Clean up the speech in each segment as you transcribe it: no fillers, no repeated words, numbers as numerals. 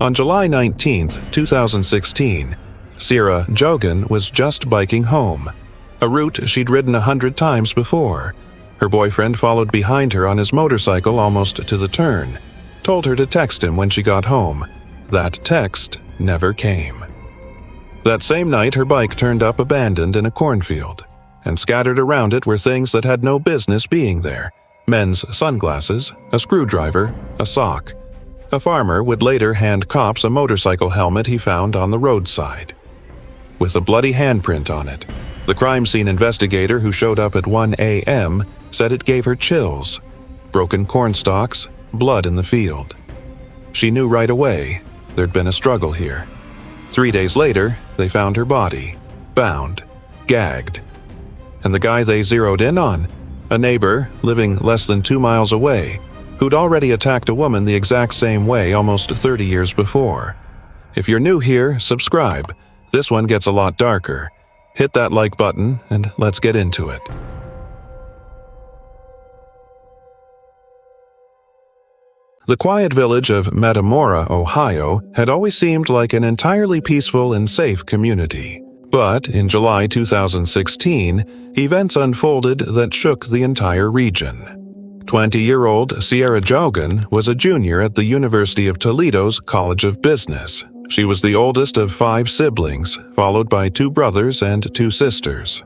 On July 19, 2016, Sierah Joughin was just biking home, a route she'd ridden 100 times before. Her boyfriend followed behind her on his motorcycle almost to the turn, told her to text him when she got home. That text never came. That same night, her bike turned up abandoned in a cornfield, and scattered around it were things that had no business being there: men's sunglasses, a screwdriver, a sock. A farmer would later hand cops a motorcycle helmet he found on the roadside, with a bloody handprint on it. The crime scene investigator who showed up at 1 a.m. said it gave her chills. Broken corn stalks, blood in the field. She knew right away there'd been a struggle here. 3 days later, they found her body, bound, gagged. And the guy they zeroed in on, a neighbor living less than 2 miles away, who'd already attacked a woman the exact same way almost 30 years before. If you're new here, subscribe. This one gets a lot darker. Hit that like button and let's get into it. The quiet village of Metamora, Ohio, had always seemed like an entirely peaceful and safe community. But in July 2016, events unfolded that shook the entire region. 20-year-old Sierah Joughin was a junior at the University of Toledo's College of Business. She was the oldest of 5 siblings, followed by 2 brothers and 2 sisters.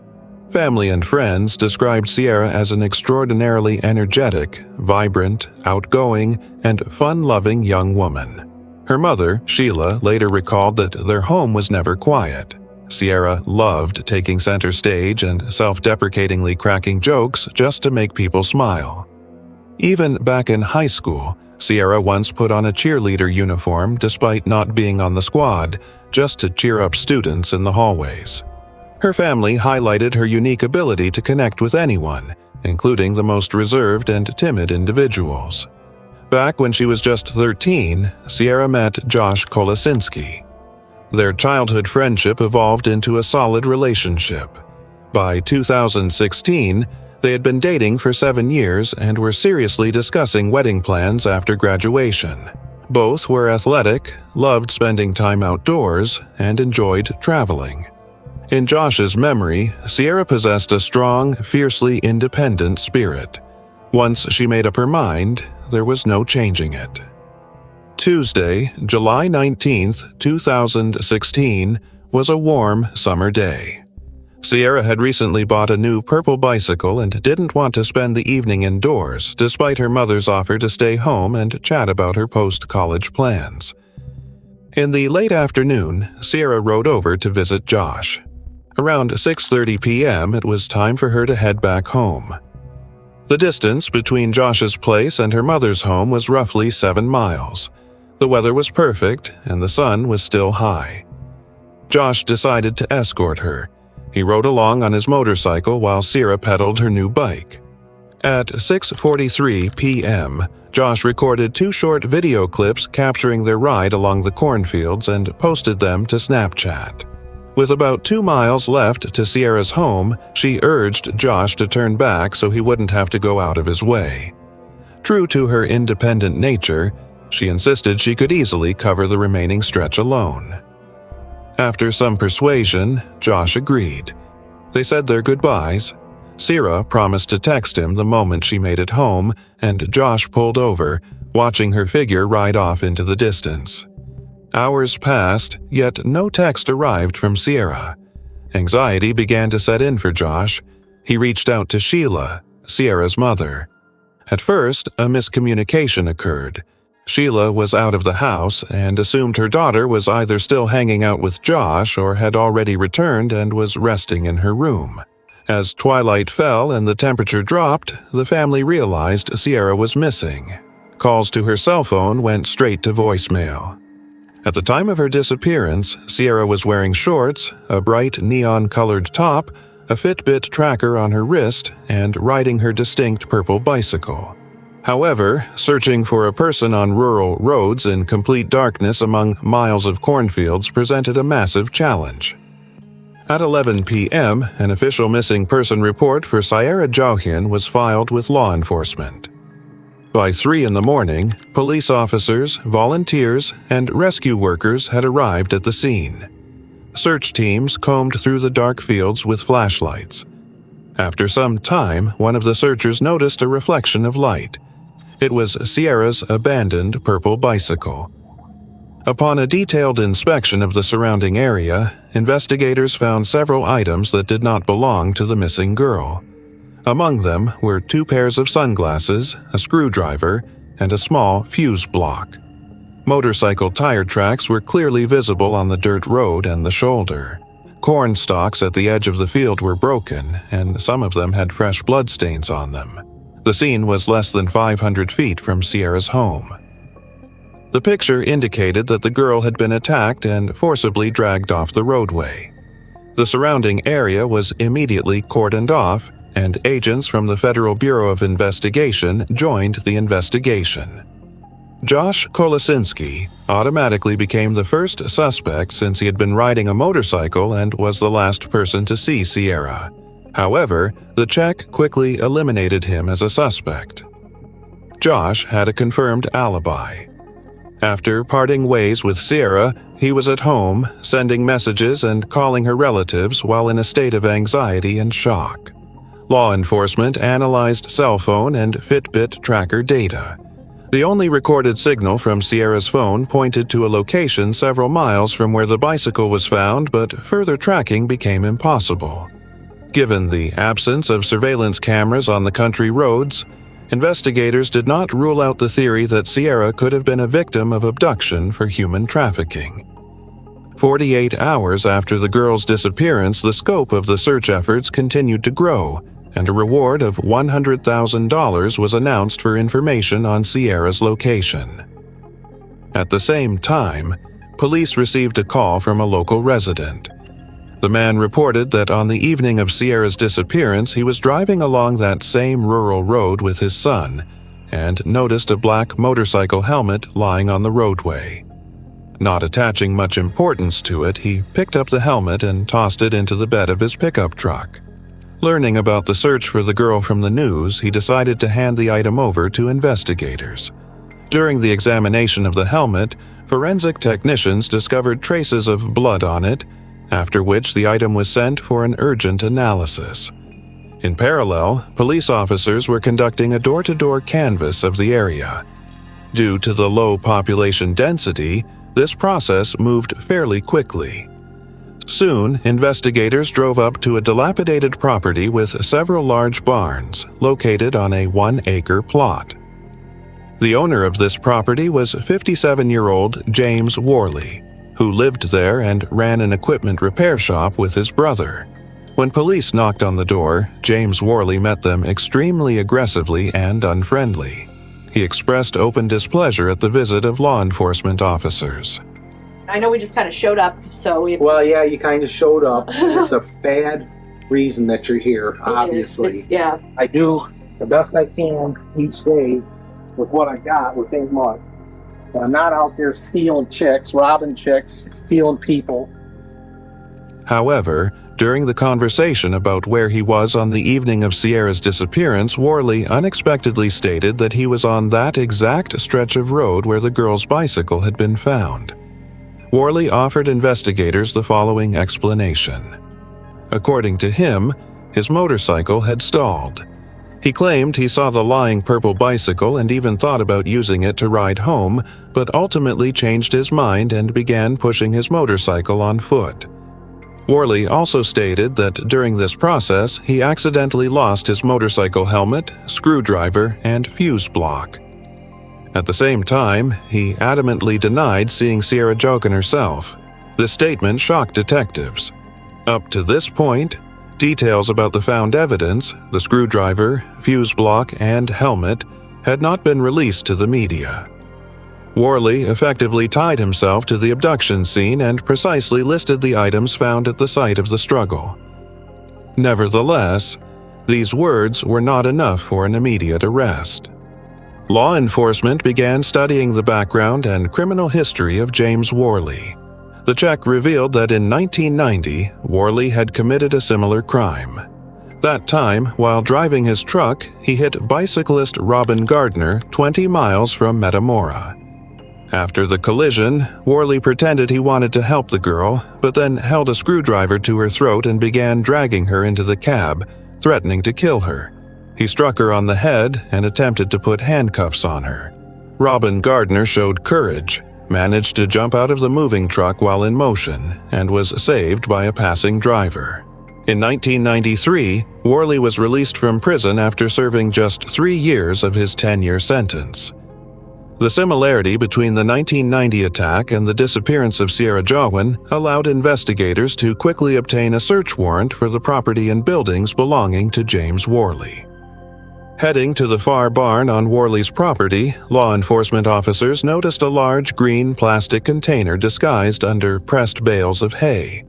Family and friends described Sierah as an extraordinarily energetic, vibrant, outgoing, and fun-loving young woman. Her mother, Sheila, later recalled that their home was never quiet. Sierah loved taking center stage and self-deprecatingly cracking jokes just to make people smile. Even back in high school, Sierah once put on a cheerleader uniform despite not being on the squad, just to cheer up students in the hallways. Her family highlighted her unique ability to connect with anyone, including the most reserved and timid individuals. Back when she was just 13, Sierah met Josh Kolasinski. Their childhood friendship evolved into a solid relationship. By 2016, they had been dating for 7 years and were seriously discussing wedding plans after graduation. Both were athletic, loved spending time outdoors, and enjoyed traveling. In Josh's memory, Sierah possessed a strong, fiercely independent spirit. Once she made up her mind, there was no changing it. Tuesday, July 19, 2016, was a warm summer day. Sierah had recently bought a new purple bicycle and didn't want to spend the evening indoors, despite her mother's offer to stay home and chat about her post-college plans. In the late afternoon, Sierah rode over to visit Josh. Around 6:30 p.m., it was time for her to head back home. The distance between Josh's place and her mother's home was roughly 7 miles. The weather was perfect, and the sun was still high. Josh decided to escort her. He rode along on his motorcycle while Sierah pedaled her new bike. At 6:43 p.m., Josh recorded 2 short video clips capturing their ride along the cornfields and posted them to Snapchat. With about 2 miles left to Sierah's home, she urged Josh to turn back so he wouldn't have to go out of his way. True to her independent nature, she insisted she could easily cover the remaining stretch alone. After some persuasion, Josh agreed. They said their goodbyes. Sierah promised to text him the moment she made it home, and Josh pulled over, watching her figure ride off into the distance. Hours passed, yet no text arrived from Sierah. Anxiety began to set in for Josh. He reached out to Sheila, Sierah's mother. At first, a miscommunication occurred. Sheila was out of the house and assumed her daughter was either still hanging out with Josh or had already returned and was resting in her room. As twilight fell and the temperature dropped, the family realized Sierah was missing. Calls to her cell phone went straight to voicemail. At the time of her disappearance, Sierah was wearing shorts, a bright neon-colored top, a Fitbit tracker on her wrist, and riding her distinct purple bicycle. However, searching for a person on rural roads in complete darkness among miles of cornfields presented a massive challenge. At 11 p.m., an official missing person report for Sierah Joughin was filed with law enforcement. By 3 in the morning, police officers, volunteers, and rescue workers had arrived at the scene. Search teams combed through the dark fields with flashlights. After some time, one of the searchers noticed a reflection of light. It was Sierra's abandoned purple bicycle. Upon a detailed inspection of the surrounding area, investigators found several items that did not belong to the missing girl. Among them were 2 pairs of sunglasses, a screwdriver, and a small fuse block. Motorcycle tire tracks were clearly visible on the dirt road and the shoulder. Corn stalks at the edge of the field were broken, and some of them had fresh bloodstains on them. The scene was less than 500 feet from Sierra's home. The picture indicated that the girl had been attacked and forcibly dragged off the roadway. The surrounding area was immediately cordoned off, and agents from the Federal Bureau of Investigation joined the investigation. Josh Kolasinski automatically became the first suspect since he had been riding a motorcycle and was the last person to see Sierra. However, the check quickly eliminated him as a suspect. Josh had a confirmed alibi. After parting ways with Sierra, he was at home, sending messages and calling her relatives while in a state of anxiety and shock. Law enforcement analyzed cell phone and Fitbit tracker data. The only recorded signal from Sierra's phone pointed to a location several miles from where the bicycle was found, but further tracking became impossible. Given the absence of surveillance cameras on the country roads, investigators did not rule out the theory that Sierra could have been a victim of abduction for human trafficking. 48 hours after the girl's disappearance, the scope of the search efforts continued to grow, and a reward of $100,000 was announced for information on Sierra's location. At the same time, police received a call from a local resident. The man reported that on the evening of Sierra's disappearance, he was driving along that same rural road with his son and noticed a black motorcycle helmet lying on the roadway. Not attaching much importance to it, he picked up the helmet and tossed it into the bed of his pickup truck. Learning about the search for the girl from the news, he decided to hand the item over to investigators. During the examination of the helmet, forensic technicians discovered traces of blood on it, after which the item was sent for an urgent analysis. In parallel, police officers were conducting a door-to-door canvass of the area. Due to the low population density, this process moved fairly quickly. Soon, investigators drove up to a dilapidated property with several large barns, located on a 1-acre plot. The owner of this property was 57-year-old James Worley, who lived there and ran an equipment repair shop with his brother. When police knocked on the door, James Worley met them extremely aggressively and unfriendly. He expressed open displeasure at the visit of law enforcement officers. I know we just kind of showed up, so we... Well, yeah, you kind of showed up. It's a bad reason that you're here, obviously. Yeah. I do the best I can each day with what I got within month. And I'm not out there stealing chicks, robbing chicks, stealing people. However, during the conversation about where he was on the evening of Sierra's disappearance, Worley unexpectedly stated that he was on that exact stretch of road where the girl's bicycle had been found. Worley offered investigators the following explanation. According to him, his motorcycle had stalled. He claimed he saw the lying purple bicycle and even thought about using it to ride home, but ultimately changed his mind and began pushing his motorcycle on foot. Worley also stated that during this process, he accidentally lost his motorcycle helmet, screwdriver, and fuse block. At the same time, he adamantly denied seeing Sierah Joughin herself. This statement shocked detectives. Up to this point, details about the found evidence, the screwdriver, fuse block, and helmet, had not been released to the media. Worley effectively tied himself to the abduction scene and precisely listed the items found at the site of the struggle. Nevertheless, these words were not enough for an immediate arrest. Law enforcement began studying the background and criminal history of James Worley. The check revealed that in 1990, Worley had committed a similar crime. That time, while driving his truck, he hit bicyclist Robin Gardner 20 miles from Metamora. After the collision, Worley pretended he wanted to help the girl, but then held a screwdriver to her throat and began dragging her into the cab, threatening to kill her. He struck her on the head and attempted to put handcuffs on her. Robin Gardner showed courage, managed to jump out of the moving truck while in motion, and was saved by a passing driver. In 1993, Worley was released from prison after serving just 3 years of his 10-year sentence. The similarity between the 1990 attack and the disappearance of Sierah Joughin allowed investigators to quickly obtain a search warrant for the property and buildings belonging to James Worley. Heading to the far barn on Worley's property, law enforcement officers noticed a large green plastic container disguised under pressed bales of hay.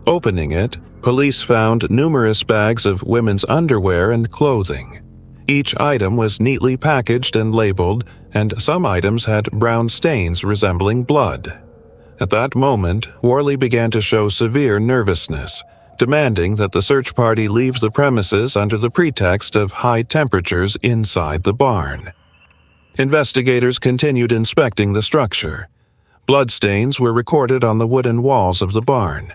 Opening it, police found numerous bags of women's underwear and clothing. Each item was neatly packaged and labeled, and some items had brown stains resembling blood. At that moment, Worley began to show severe nervousness, demanding that the search party leave the premises under the pretext of high temperatures inside the barn. Investigators continued inspecting the structure. Bloodstains were recorded on the wooden walls of the barn.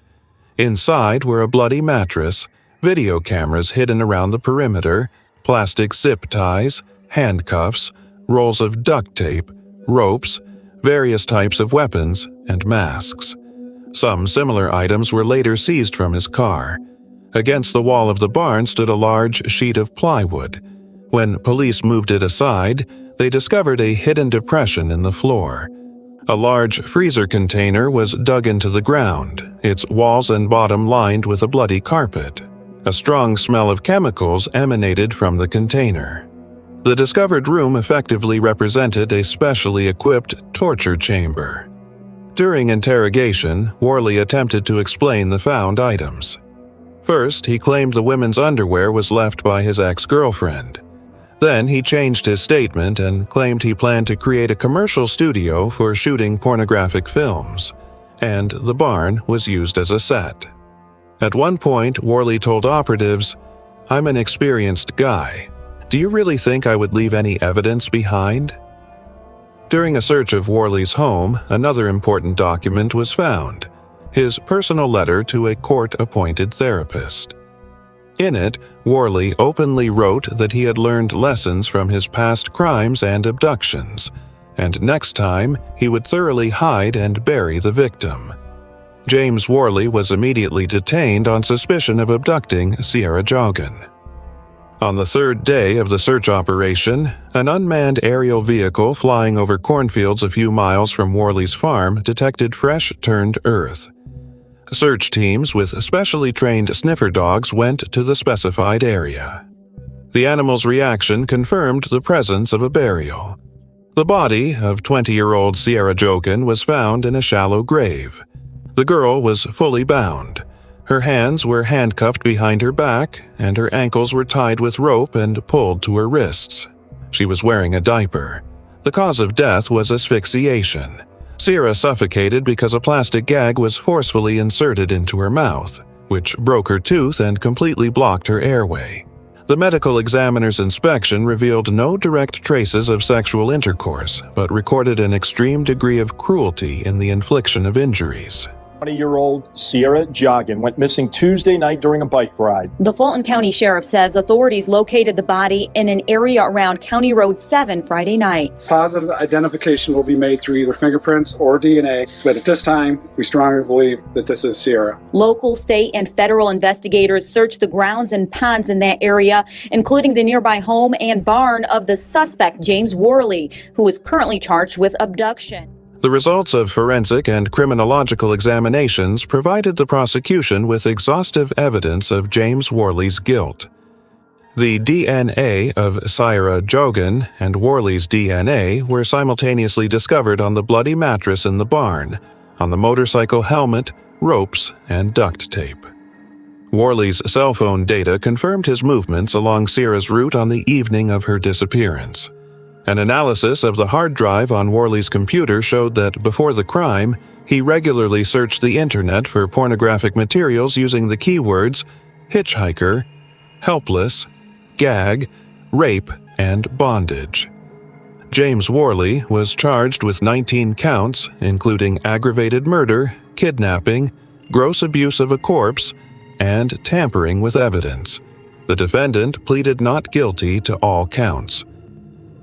Inside were a bloody mattress, video cameras hidden around the perimeter, plastic zip ties, handcuffs, rolls of duct tape, ropes, various types of weapons, and masks. Some similar items were later seized from his car. Against the wall of the barn stood a large sheet of plywood. When police moved it aside, they discovered a hidden depression in the floor. A large freezer container was dug into the ground, its walls and bottom lined with a bloody carpet. A strong smell of chemicals emanated from the container. The discovered room effectively represented a specially equipped torture chamber. During interrogation, Worley attempted to explain the found items. First, he claimed the women's underwear was left by his ex-girlfriend. Then he changed his statement and claimed he planned to create a commercial studio for shooting pornographic films, and the barn was used as a set. At one point, Worley told operatives, "I'm an experienced guy. Do you really think I would leave any evidence behind?" During a search of Worley's home, another important document was found: his personal letter to a court-appointed therapist. In it, Worley openly wrote that he had learned lessons from his past crimes and abductions, and next time he would thoroughly hide and bury the victim. James Worley was immediately detained on suspicion of abducting Sierah Joughin. On the third day of the search operation, an unmanned aerial vehicle flying over cornfields a few miles from Worley's farm detected fresh-turned earth. Search teams with specially trained sniffer dogs went to the specified area. The animal's reaction confirmed the presence of a burial. The body of 20-year-old Sierah Joughin was found in a shallow grave. The girl was fully bound. Her hands were handcuffed behind her back, and her ankles were tied with rope and pulled to her wrists. She was wearing a diaper. The cause of death was asphyxiation. Sierah suffocated because a plastic gag was forcefully inserted into her mouth, which broke her tooth and completely blocked her airway. The medical examiner's inspection revealed no direct traces of sexual intercourse, but recorded an extreme degree of cruelty in the infliction of injuries. 20-year-old Sierah Joughin went missing Tuesday night during a bike ride. The Fulton County Sheriff says authorities located the body in an area around County Road 7 Friday night. Positive identification will be made through either fingerprints or DNA, but at this time, we strongly believe that this is Sierah. Local, state, and federal investigators searched the grounds and ponds in that area, including the nearby home and barn of the suspect, James Worley, who is currently charged with abduction. The results of forensic and criminological examinations provided the prosecution with exhaustive evidence of James Worley's guilt. The DNA of Sierah Joughin and Worley's DNA were simultaneously discovered on the bloody mattress in the barn, on the motorcycle helmet, ropes, and duct tape. Worley's cell phone data confirmed his movements along Sierah's route on the evening of her disappearance. An analysis of the hard drive on Worley's computer showed that before the crime, he regularly searched the internet for pornographic materials using the keywords hitchhiker, helpless, gag, rape, and bondage. James Worley was charged with 19 counts, including aggravated murder, kidnapping, gross abuse of a corpse, and tampering with evidence. The defendant pleaded not guilty to all counts.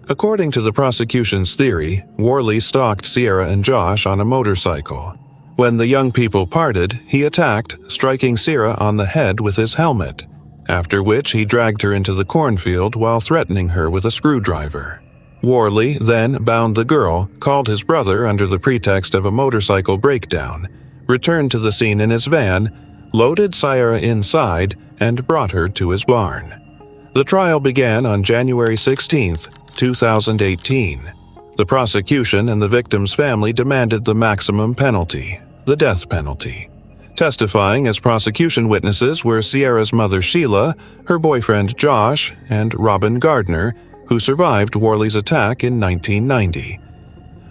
According to the prosecution's theory, Worley stalked Sierah and Josh on a motorcycle. When the young people parted, he attacked, striking Sierah on the head with his helmet, after which he dragged her into the cornfield while threatening her with a screwdriver. Worley then bound the girl, called his brother under the pretext of a motorcycle breakdown, returned to the scene in his van, loaded Sierah inside, and brought her to his barn. The trial began on January 16, 2018. The prosecution and the victim's family demanded the maximum penalty, the death penalty. Testifying as prosecution witnesses were Sierra's mother Sheila, her boyfriend Josh, and Robin Gardner, who survived Worley's attack in 1990.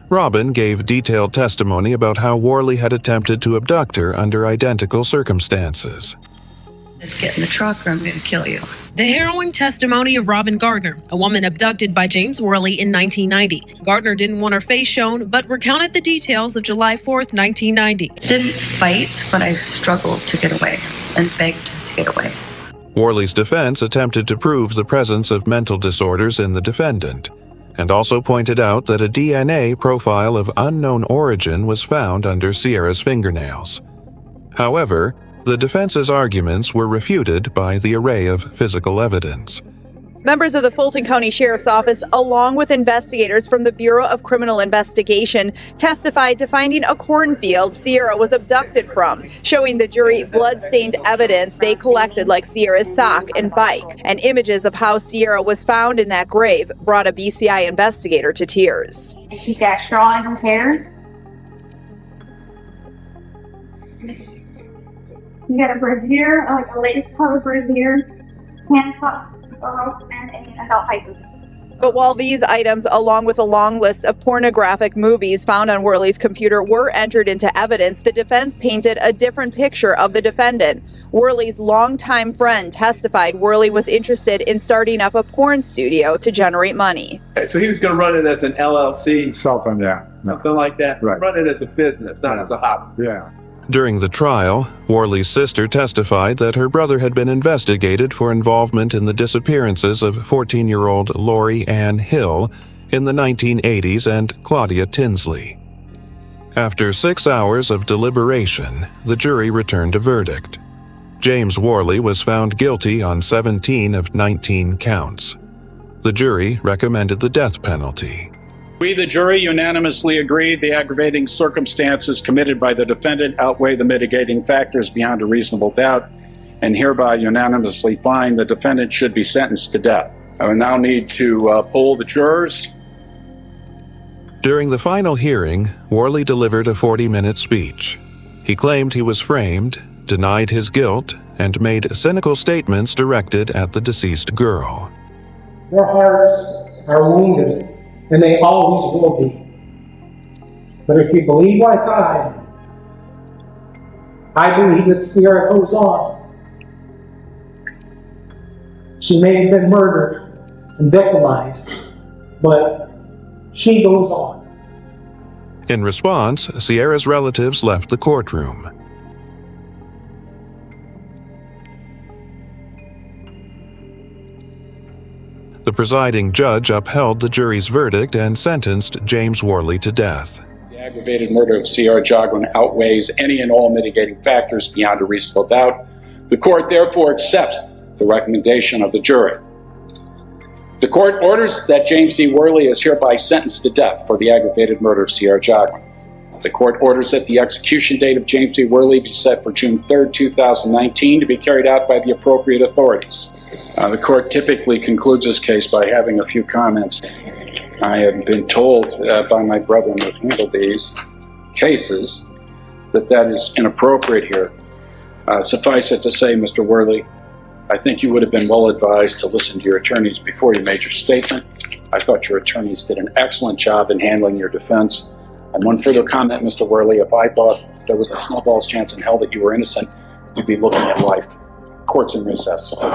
Robin gave detailed testimony about how Worley had attempted to abduct her under identical circumstances. Get in the truck or I'm going to kill you. The harrowing testimony of Robin Gardner, a woman abducted by James Worley in 1990. Gardner didn't want her face shown, but recounted the details of July 4th, 1990. Didn't fight, but I struggled to get away and begged to get away. Worley's defense attempted to prove the presence of mental disorders in the defendant, and also pointed out that a DNA profile of unknown origin was found under Sierra's fingernails. However, the defense's arguments were refuted by the array of physical evidence. Members of the Fulton County Sheriff's Office, along with investigators from the Bureau of Criminal Investigation, testified to finding a cornfield Sierra was abducted from, showing the jury blood-stained evidence they collected like Sierra's sock and bike, and images of how Sierra was found in that grave brought a BCI investigator to tears. She got straw in her hair. You got a brassiere, like a lace color brassiere, handcuffs, and a belt pipe. But while these items, along with a long list of pornographic movies found on Worley's computer, were entered into evidence, the defense painted a different picture of the defendant. Worley's longtime friend testified Worley was interested in starting up a porn studio to generate money. So he was going to run it as an LLC, something like that. Right. Run it as a business, not as a hobby. Yeah. During the trial, Worley's sister testified that her brother had been investigated for involvement in the disappearances of 14-year-old Lori Ann Hill in the 1980s and Claudia Tinsley. After 6 hours of deliberation, the jury returned a verdict. James Worley was found guilty on 17 of 19 counts. The jury recommended the death penalty. We, the jury, unanimously agree the aggravating circumstances committed by the defendant outweigh the mitigating factors beyond a reasonable doubt, and hereby unanimously find the defendant should be sentenced to death. I will now need to poll the jurors. During the final hearing, Worley delivered a 40-minute speech. He claimed he was framed, denied his guilt, and made cynical statements directed at the deceased girl. Their hearts are wounded, and they always will be. But if you believe like I believe that Sierra goes on. She may have been murdered and victimized, but she goes on. In response, Sierra's relatives left the courtroom. The presiding judge upheld the jury's verdict and sentenced James Worley to death. The aggravated murder of Sierah Joughin outweighs any and all mitigating factors beyond a reasonable doubt. The court therefore accepts the recommendation of the jury. The court orders that James D. Worley is hereby sentenced to death for the aggravated murder of Sierah Joughin. The court orders that the execution date of James D. Worley be set for June 3, 2019 to be carried out by the appropriate authorities. The court typically concludes this case by having a few comments. I have been told by my brethren who handle these cases that is inappropriate here. Suffice it to say, Mr. Worley, I think you would have been well advised to listen to your attorneys before you made your statement. I thought your attorneys did an excellent job in handling your defense. And one further comment, Mr. Worley, if I thought there was a snowball's chance in hell that you were innocent, you'd be looking at life. Court Court's in recess. All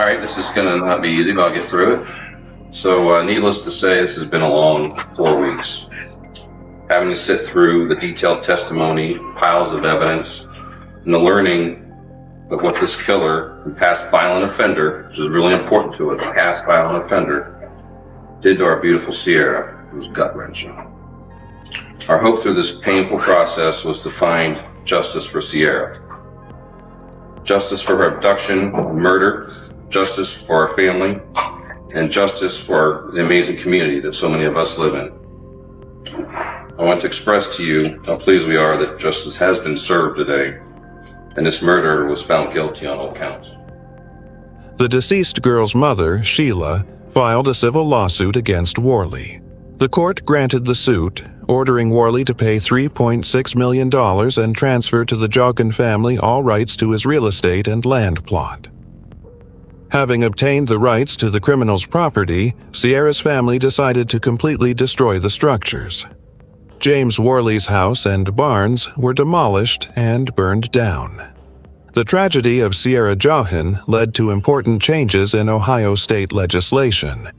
right, this is going to not be easy, but I'll get through it. So, needless to say, this has been a long 4 weeks. Having to sit through the detailed testimony, piles of evidence, and the learning of what this killer and past violent offender, which is really important to us, past violent offender, did to our beautiful Sierra, was gut-wrenching. Our hope through this painful process was to find justice for Sierra. Justice for her abduction and murder, justice for our family, and justice for the amazing community that so many of us live in. I want to express to you how pleased we are that justice has been served today, and this murderer was found guilty on all counts. The deceased girl's mother, Sheila, filed a civil lawsuit against Worley. The court granted the suit, ordering Worley to pay $3.6 million and transfer to the Joughin family all rights to his real estate and land plot. Having obtained the rights to the criminal's property, Sierra's family decided to completely destroy the structures. James Worley's house and barns were demolished and burned down. The tragedy of Sierah Joughin led to important changes in Ohio state legislation.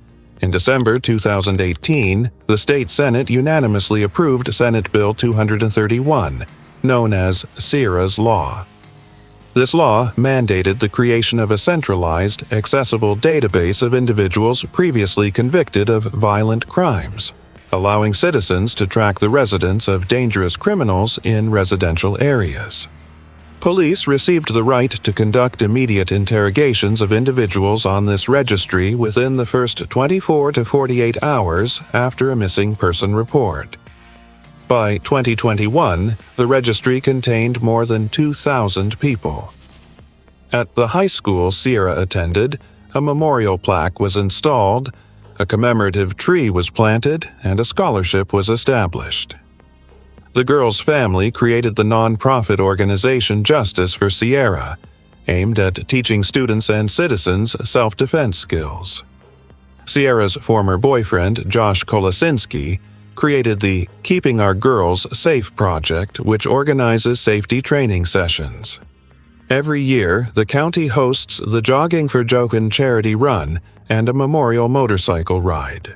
In December 2018, the state Senate unanimously approved Senate Bill 231, known as Sierra's Law. This law mandated the creation of a centralized, accessible database of individuals previously convicted of violent crimes, allowing citizens to track the residence of dangerous criminals in residential areas. Police received the right to conduct immediate interrogations of individuals on this registry within the first 24 to 48 hours after a missing person report. By 2021, the registry contained more than 2,000 people. At the high school Sierra attended, a memorial plaque was installed, a commemorative tree was planted, and a scholarship was established. The girl's family created the nonprofit organization Justice for Sierra, aimed at teaching students and citizens self-defense skills. Sierra's former boyfriend, Josh Kolasinski, created the Keeping Our Girls Safe project, which organizes safety training sessions. Every year, the county hosts the Jogging for Joughin charity run and a memorial motorcycle ride.